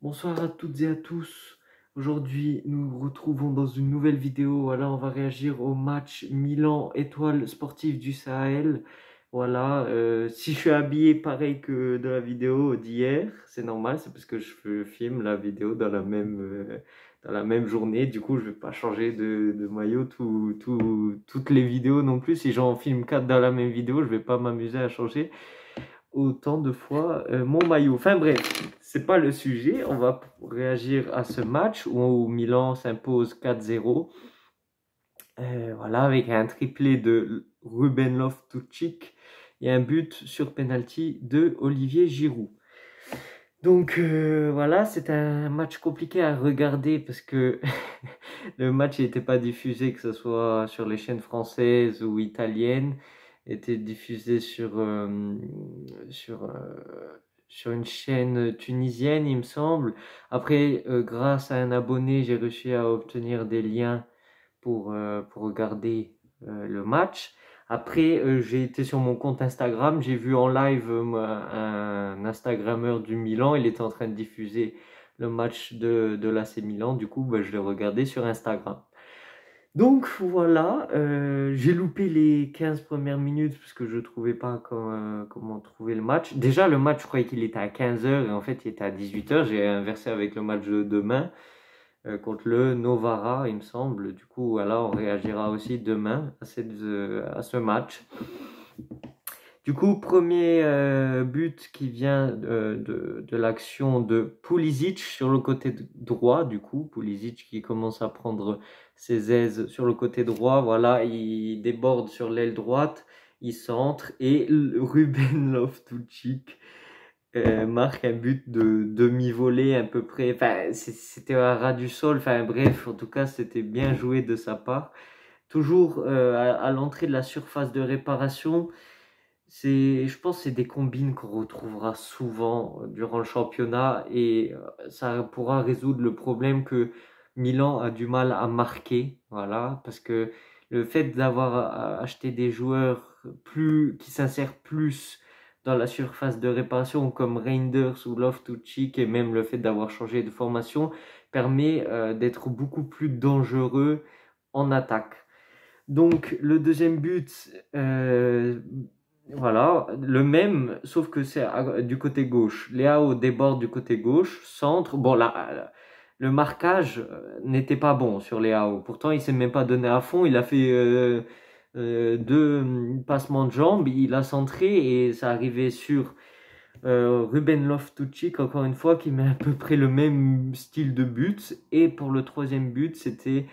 Bonsoir à toutes et à tous. Aujourd'hui, nous nous retrouvons dans une nouvelle vidéo. Voilà, on va réagir au match Milan Étoile Sportive du Sahel. Voilà, si je suis habillé pareil que de la vidéo d'hier, c'est normal, c'est parce que je filme la vidéo dans la même journée. Du coup, je vais pas changer de maillot toutes les vidéos non plus. Si j'en filme 4 dans la même vidéo, je vais pas m'amuser à changer autant de fois mon maillot. Enfin bref, c'est pas le sujet. On va réagir à ce match où Milan s'impose 4-0. Voilà, avec un triplé de Ruben Loftus-Cheek et un but sur penalty de Olivier Giroud. Donc voilà, c'est un match compliqué à regarder parce que le match n'était pas diffusé, que ce soit sur les chaînes françaises ou italiennes, était diffusé sur, sur une chaîne tunisienne, il me semble. Après, grâce à un abonné, j'ai réussi à obtenir des liens pour regarder le match. Après, j'ai été sur mon compte Instagram, j'ai vu en live un Instagrammeur du Milan, il était en train de diffuser le match de l'AC Milan, du coup, bah, je l'ai regardé sur Instagram. Donc voilà, j'ai loupé les 15 premières minutes parce que je trouvais pas comment trouver le match. Déjà, le match, je croyais qu'il était à 15h et en fait, il était à 18h. J'ai inversé avec le match de demain contre le Novara, il me semble. Du coup, voilà, on réagira aussi demain à ce match. Du coup, premier but qui vient de l'action de Pulisic sur le côté droit. Du coup, Pulisic qui commence à prendre ses aises sur le côté droit. Voilà, il déborde sur l'aile droite, il centre et Ruben Loftus-Cheek marque un but de demi-volée à peu près. Enfin, c'était à ras du sol. Enfin, bref, en tout cas, c'était bien joué de sa part. Toujours à l'entrée de la surface de réparation. Je pense que c'est des combines qu'on retrouvera souvent durant le championnat et ça pourra résoudre le problème que Milan a du mal à marquer. Voilà, parce que le fait d'avoir acheté des joueurs qui s'insèrent plus dans la surface de réparation comme Reinders ou Loftus-Cheek et même le fait d'avoir changé de formation permet d'être beaucoup plus dangereux en attaque. Donc le deuxième but, voilà, le même, sauf que c'est du côté gauche. Léao déborde du côté gauche, centre. Bon, là, le marquage n'était pas bon sur Léao. Pourtant, il s'est même pas donné à fond. Il a fait deux passements de jambes. Il a centré et ça arrivait sur Ruben Loftus-Cheek, encore une fois, qui met à peu près le même style de but. Et pour le troisième but, c'était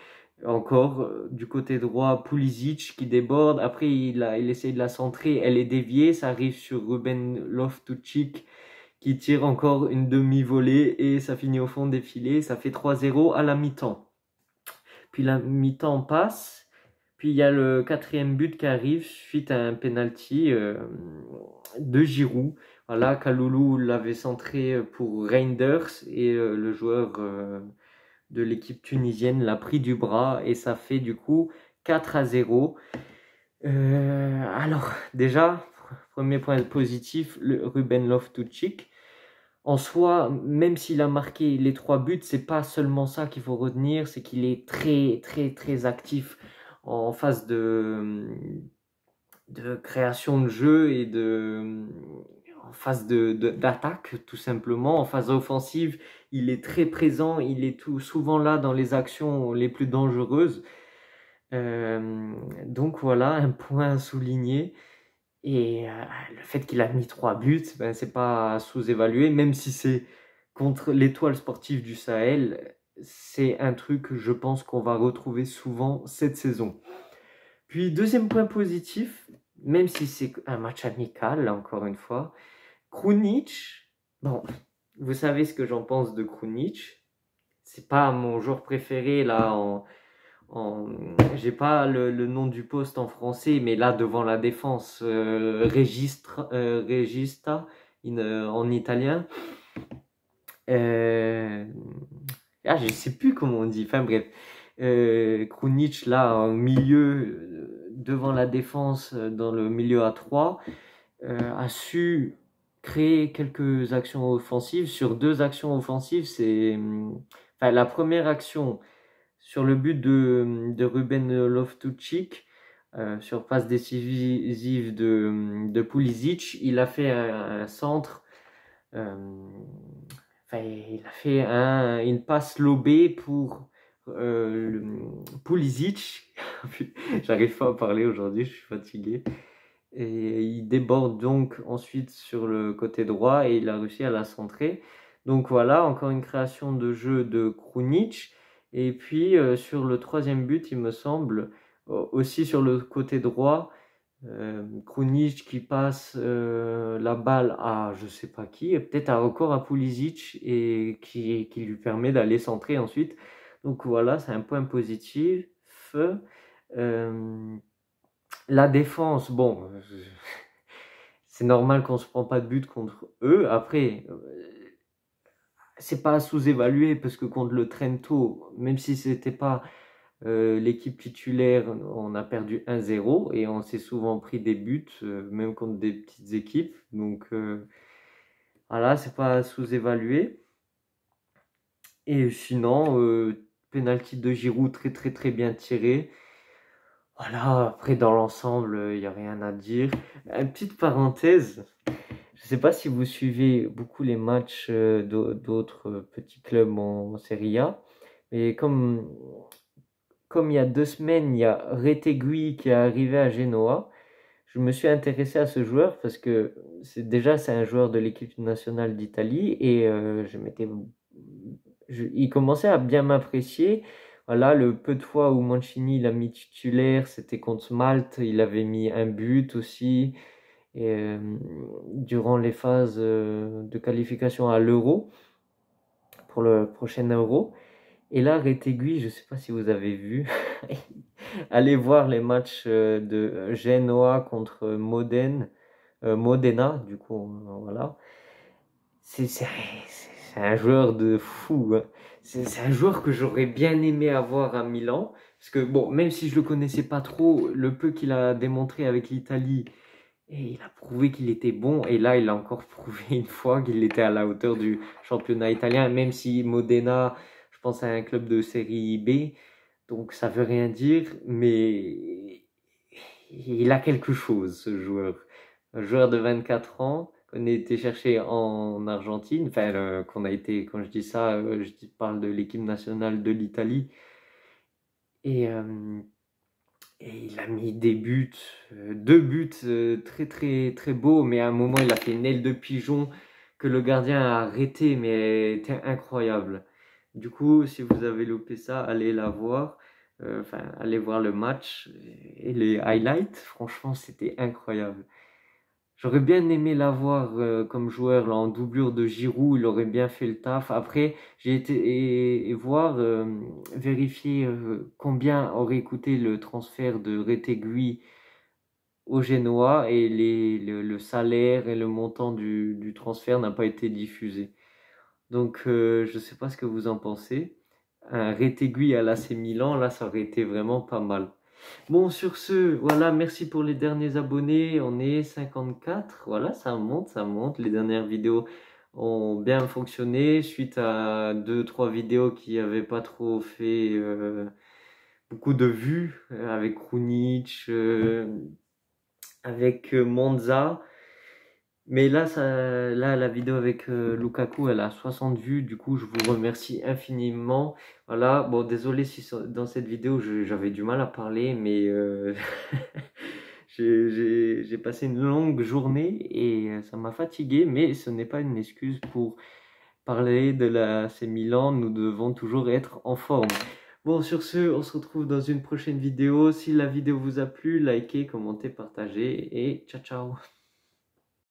encore du côté droit Pulisic qui déborde. Après, il essaye de la centrer. Elle est déviée. Ça arrive sur Ruben Loftus-Cheek qui tire encore une demi-volée et ça finit au fond des filets. Ça fait 3-0 à la mi-temps. Puis la mi-temps passe. Puis il y a le quatrième but qui arrive suite à un penalty de Giroud. Voilà, Kaloulou l'avait centré pour Reinders et le joueur de l'équipe tunisienne l'a pris du bras et ça fait du coup 4-0. Alors déjà, premier point positif, le Ruben Loftus-Cheek. En soi, même s'il a marqué les 3 buts, c'est pas seulement ça qu'il faut retenir, c'est qu'il est très très très actif en phase de création de jeu et en phase d'attaque tout simplement. En phase offensive, il est très présent, il est souvent là dans les actions les plus dangereuses. Donc voilà, un point à souligner. Et le fait qu'il a mis 3 buts, ben, c'est pas à sous-évaluer, même si c'est contre l'Étoile Sportive du Sahel, c'est un truc que je pense qu'on va retrouver souvent cette saison. Puis deuxième point positif, même si c'est un match amical, là, encore une fois, Krunic, bon, vous savez ce que j'en pense de Krunic, c'est pas mon joueur préféré là j'ai pas le nom du poste en français, mais là devant la défense, Regista en italien. Euh, je sais plus comment on dit. Enfin bref, Krunic là au milieu, devant la défense, dans le milieu à 3, a su créé quelques actions offensives. Sur 2 actions offensives, c'est enfin, la première action sur le but de Ruben Loftus-Cheek, sur passe décisive de Pulisic, il a fait un centre, enfin, il a fait une passe lobée pour Pulisic. J'arrive pas à parler aujourd'hui, je suis fatigué. Et il déborde donc ensuite sur le côté droit et il a réussi à la centrer. Donc voilà, encore une création de jeu de Krunic. Et puis sur le 3e but, il me semble, aussi sur le côté droit, Krunic qui passe la balle à je sais pas qui, peut-être encore à Pulisic et qui lui permet d'aller centrer ensuite. Donc voilà, c'est un point positif. Euh, la défense, bon, c'est normal qu'on se prend pas de but contre eux. Après, c'est pas à sous-évaluer parce que contre le Trento, même si c'était pas l'équipe titulaire, on a perdu 1-0 et on s'est souvent pris des buts, même contre des petites équipes. Donc voilà, c'est pas à sous-évaluer. Et sinon, penalty de Giroud très très très bien tiré. Voilà, après dans l'ensemble, il n'y a rien à dire. Une petite parenthèse, je ne sais pas si vous suivez beaucoup les matchs d'autres petits clubs en Serie A, mais comme il y a 2 semaines, il y a Retegui qui est arrivé à Genoa, je me suis intéressé à ce joueur parce que c'est un joueur de l'équipe nationale d'Italie et il commençait à bien m'apprécier. Voilà, le peu de fois où Mancini l'a mis titulaire, c'était contre Malte, il avait mis un but aussi et, durant les phases de qualification à l'Euro, pour le prochain Euro. Et là, Retegui, je ne sais pas si vous avez vu, allez voir les matchs de Genoa contre Modena, du coup, voilà. C'est un joueur de fou, hein. C'est un joueur que j'aurais bien aimé avoir à Milan, parce que bon, même si je le connaissais pas trop, le peu qu'il a démontré avec l'Italie, et il a prouvé qu'il était bon, et là il a encore prouvé une fois qu'il était à la hauteur du championnat italien, même si Modena, je pense à un club de série B, donc ça veut rien dire, mais il a quelque chose ce joueur. Un joueur de 24 ans qu'on a été chercher en Argentine, enfin qu'on a été, quand je dis ça, parle de l'équipe nationale de l'Italie, et, euh, et il a mis des buts, 2 buts très très très beaux, mais à un moment il a fait une aile de pigeon que le gardien a arrêté, mais était incroyable. Du coup, si vous avez loupé ça, allez la voir, enfin allez voir le match et les highlights, franchement c'était incroyable. J'aurais bien aimé l'avoir comme joueur là, en doublure de Giroud, il aurait bien fait le taf. Après, j'ai été et voir, vérifier combien aurait coûté le transfert de Retegui au Genoa et le salaire et le montant du transfert n'a pas été diffusé. Donc, je ne sais pas ce que vous en pensez. Un Retegui à l'AC Milan, là, ça aurait été vraiment pas mal. Bon, sur ce, voilà, merci pour les derniers abonnés. On est 54. Voilà, ça monte, ça monte. Les dernières vidéos ont bien fonctionné suite à 2, 3 vidéos qui n'avaient pas trop fait beaucoup de vues avec Krunic, avec Monza. Mais là, là, la vidéo avec Lukaku, elle a 60 vues. Du coup, je vous remercie infiniment. Voilà, bon, désolé si dans cette vidéo, j'avais du mal à parler, mais j'ai passé une longue journée et ça m'a fatigué, mais ce n'est pas une excuse pour parler de la AC Milan. Nous devons toujours être en forme. Bon, sur ce, on se retrouve dans une prochaine vidéo. Si la vidéo vous a plu, likez, commentez, partagez et ciao, ciao!